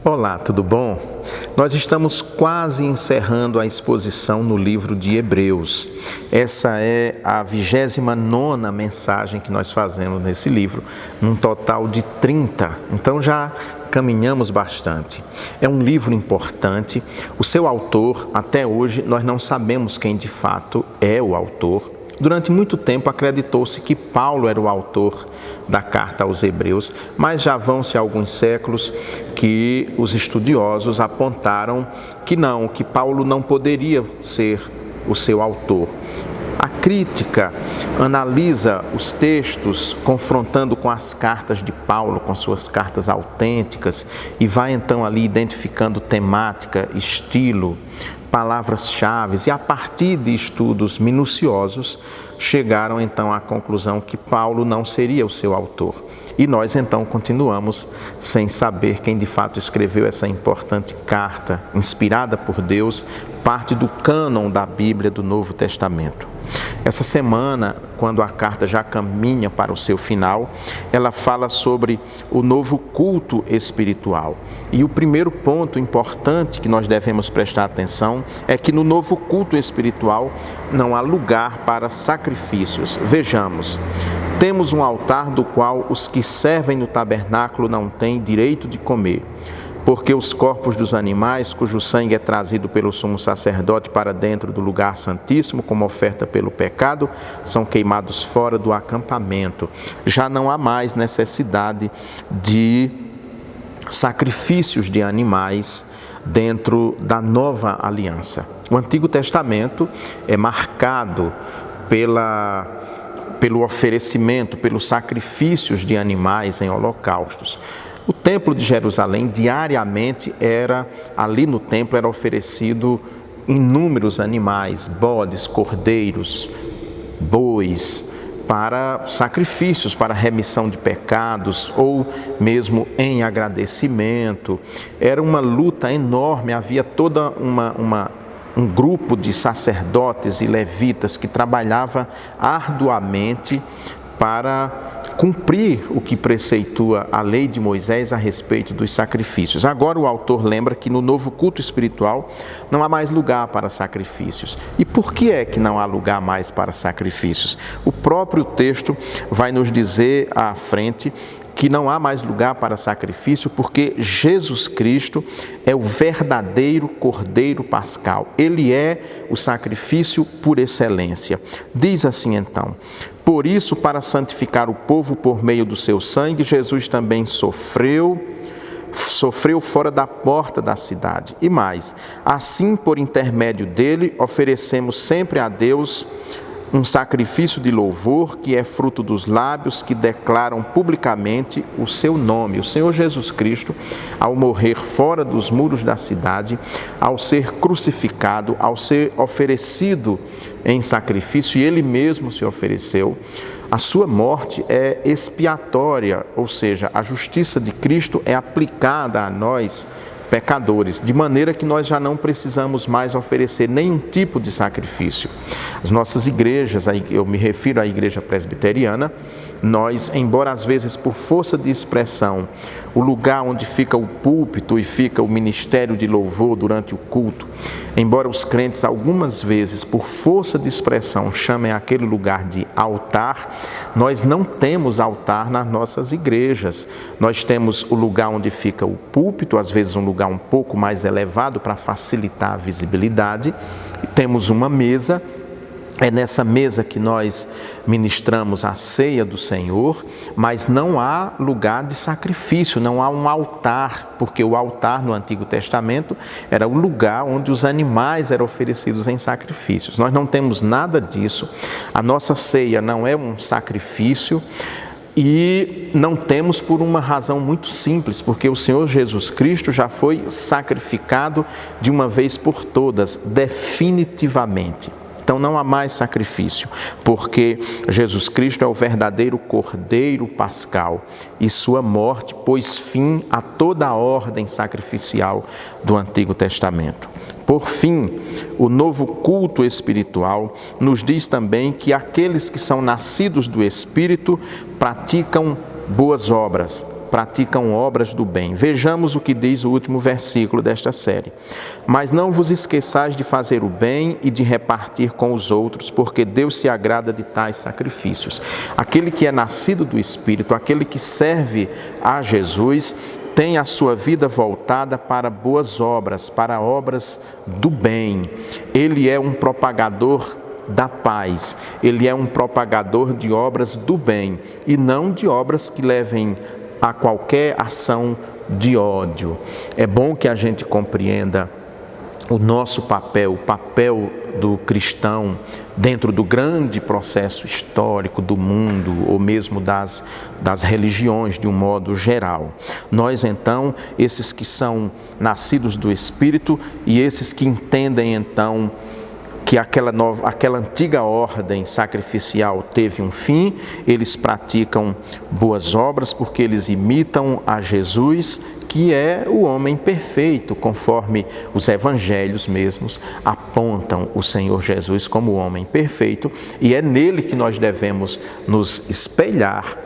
Olá, tudo bom? Nós estamos quase encerrando a exposição no livro de Hebreus. Essa é a 29ª mensagem que nós fazemos nesse livro, num total de 30. Então já caminhamos bastante. É um livro importante. O seu autor, até hoje, nós não sabemos quem de fato é o autor. Durante muito tempo acreditou-se que Paulo era o autor da carta aos Hebreus, mas já vão-se alguns séculos que os estudiosos apontaram que não, que Paulo não poderia ser o seu autor. A crítica analisa os textos, confrontando com as cartas de Paulo, com suas cartas autênticas, e vai então ali identificando temática, estilo, palavras-chave, e a partir de estudos minuciosos, chegaram então à conclusão que Paulo não seria o seu autor. E nós então continuamos sem saber quem de fato escreveu essa importante carta, inspirada por Deus, parte do cânon da Bíblia do Novo Testamento. Essa semana, quando a carta já caminha para o seu final, ela fala sobre o novo culto espiritual. E o primeiro ponto importante que nós devemos prestar atenção é que no novo culto espiritual não há lugar para sacrifícios. Vejamos, temos um altar do qual os que servem no tabernáculo não têm direito de comer, porque os corpos dos animais, cujo sangue é trazido pelo sumo sacerdote para dentro do lugar santíssimo, como oferta pelo pecado, são queimados fora do acampamento. Já não há mais necessidade de sacrifícios de animais dentro da nova aliança. O Antigo Testamento é marcado pelo oferecimento, pelos sacrifícios de animais em holocaustos. O templo de Jerusalém, diariamente, ali no templo era oferecido inúmeros animais, bodes, cordeiros, bois, para sacrifícios, para remissão de pecados ou mesmo em agradecimento. Era uma luta enorme, havia toda um grupo de sacerdotes e levitas que trabalhava arduamente para cumprir o que preceitua a lei de Moisés a respeito dos sacrifícios. Agora o autor lembra que no novo culto espiritual não há mais lugar para sacrifícios. E por que é que não há lugar mais para sacrifícios? O próprio texto vai nos dizer à frente que não há mais lugar para sacrifício, porque Jesus Cristo é o verdadeiro Cordeiro Pascal. Ele é o sacrifício por excelência. Diz assim então: por isso, para santificar o povo por meio do seu sangue, Jesus também sofreu fora da porta da cidade. E mais, assim, por intermédio dele, oferecemos sempre a Deus um sacrifício de louvor que é fruto dos lábios que declaram publicamente o seu nome. O Senhor Jesus Cristo, ao morrer fora dos muros da cidade, ao ser crucificado, ao ser oferecido em sacrifício, e ele mesmo se ofereceu, a sua morte é expiatória, ou seja, a justiça de Cristo é aplicada a nós, pecadores, de maneira que nós já não precisamos mais oferecer nenhum tipo de sacrifício. As nossas igrejas, eu me refiro à igreja presbiteriana, nós, embora às vezes por força de expressão, o lugar onde fica o púlpito e fica o ministério de louvor durante o culto, embora os crentes algumas vezes por força de expressão chamem aquele lugar de altar, nós não temos altar nas nossas igrejas. Nós temos o lugar onde fica o púlpito, às vezes um lugar um pouco mais elevado para facilitar a visibilidade. Temos uma mesa. É nessa mesa que nós ministramos a ceia do Senhor, mas não há lugar de sacrifício, não há um altar, porque o altar no Antigo Testamento era o lugar onde os animais eram oferecidos em sacrifícios. Nós não temos nada disso, a nossa ceia não é um sacrifício, e não temos por uma razão muito simples, porque o Senhor Jesus Cristo já foi sacrificado de uma vez por todas, definitivamente. Então não há mais sacrifício, porque Jesus Cristo é o verdadeiro Cordeiro Pascal e sua morte pôs fim a toda a ordem sacrificial do Antigo Testamento. Por fim, o novo culto espiritual nos diz também que aqueles que são nascidos do Espírito praticam boas obras. praticam obras do bem. Vejamos o que diz o último versículo desta série. Mas não vos esqueçais de fazer o bem e de repartir com os outros, porque Deus se agrada de tais sacrifícios. Aquele que é nascido do Espírito, aquele que serve a Jesus, tem a sua vida voltada para boas obras, para obras do bem. Ele é um propagador da paz, ele é um propagador de obras do bem e não de obras que levem a qualquer ação de ódio. É bom que a gente compreenda o nosso papel, o papel do cristão dentro do grande processo histórico do mundo ou mesmo das religiões de um modo geral. Nós então, esses que são nascidos do Espírito e esses que entendem então que aquela antiga ordem sacrificial teve um fim, eles praticam boas obras porque eles imitam a Jesus, que é o homem perfeito, conforme os evangelhos mesmos apontam o Senhor Jesus como o homem perfeito, e é nele que nós devemos nos espelhar,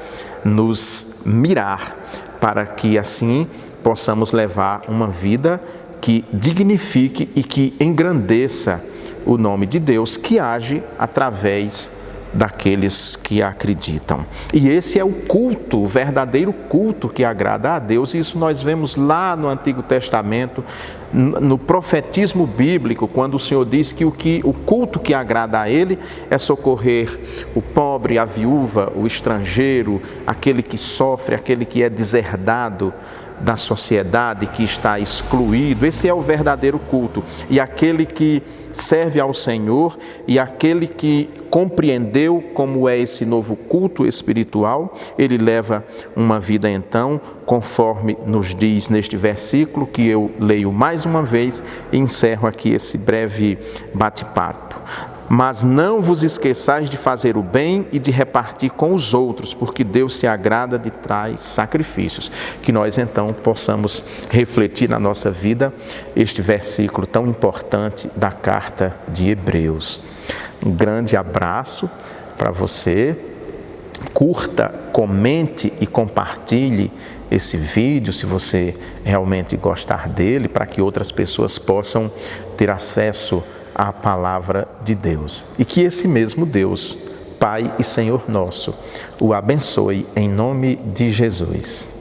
nos mirar, para que assim possamos levar uma vida que dignifique e que engrandeça o nome de Deus, que age através daqueles que acreditam. E esse é o culto, o verdadeiro culto que agrada a Deus. E isso nós vemos lá no Antigo Testamento, no profetismo bíblico, quando o Senhor diz que o culto que agrada a Ele é socorrer o pobre, a viúva, o estrangeiro, aquele que sofre, aquele que é deserdado da sociedade, que está excluído. Esse é o verdadeiro culto. E aquele que serve ao Senhor e aquele que compreendeu como é esse novo culto espiritual, ele leva uma vida então, conforme nos diz neste versículo, que eu leio mais uma vez e encerro aqui esse breve bate-papo. Mas não vos esqueçais de fazer o bem e de repartir com os outros, porque Deus se agrada de tais sacrifícios. Que nós então possamos refletir na nossa vida este versículo tão importante da carta de Hebreus. Um grande abraço para você. Curta, comente e compartilhe esse vídeo, se você realmente gostar dele, para que outras pessoas possam ter acesso à palavra de Deus. E que esse mesmo Deus, Pai e Senhor nosso, o abençoe em nome de Jesus.